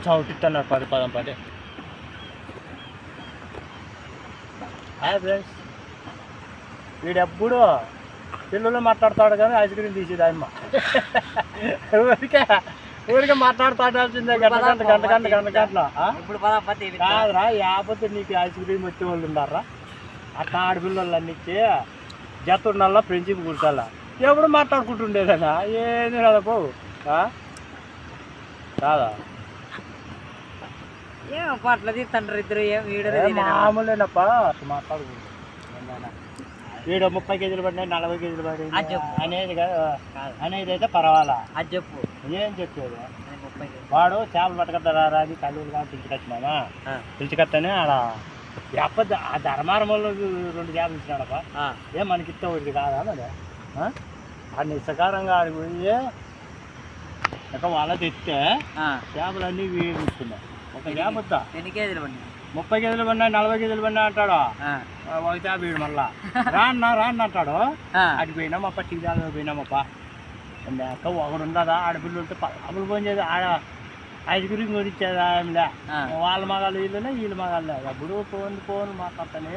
చౌటిస్తున్నారు 10 పదం 10. Hi friends, వీడెప్పుడు పిల్లలు మాట్లాడతాడు కానీ ఐస్ క్రీమ్ తీసేది అమ్మ. ఊరికే మాట్లాడుతాడాల్సిందే గంట కాదురా. యాపతి నీకు ఐస్ క్రీమ్ వచ్చే వాళ్ళు ఉండారా? అట్లా ఆడపిల్లలు అన్నిచ్చి జత్తున్నల్లా ఫ్రెండ్షిప్ కూర్చోాలా ఎప్పుడు మాట్లాడుకుంటుండేదనా? ఏది కదా పో కాదా? అట్లా తీస్తుంటారు ఇద్దరు. మామూలేనప్ప అట్లా మాట్లాడుకుంటు. వీడు 30 కేజీలు పడినాయి 40 కేజీలు పడినాయి అనేది కదా అనేది అయితే పర్వాలా. అది చెప్పు, ఏం చెప్పేది? వాడు చేపలు పట్టుకొస్తారా అది కళ్ళూరు కానీ పిలిచికొచ్చినామా పిలిచికొస్తేనే ఆడ అప్ప ఆ ధర్మారం వాళ్ళు 2 చేపలు ఇచ్చినాడప్ప. ఏం మనకి ఇస్తే ఒకటి కాదా మరి? ఆ నిస్సకారంగా ఆడికి పోయి ఇక వాళ్ళ తెస్తే చేపలన్నీ తీసుకున్నాయి. ఒక చేప వద్దా 10 కేజీలు పడినాయి, 30 కేజీలు పడినాయి 40 కేజీలు పడినా అంటాడు. ఒక చేప వీడు మళ్ళా రాన్న అంటాడు. అటు పోయినామప్ప టీ దాకా పోయినామప్ప. అక్క ఒకడు ఉండదా ఆడపిల్లలతో అప్పుడు ఫోన్ చేసి ఆడ ఐస్ క్రీమ్ కొనిచ్చేదా? వాళ్ళ మగాళ్ళు వీళ్ళనే వీళ్ళ మగాళ్ళే. ఎప్పుడు ఫోన్ మాట్లాడుతానే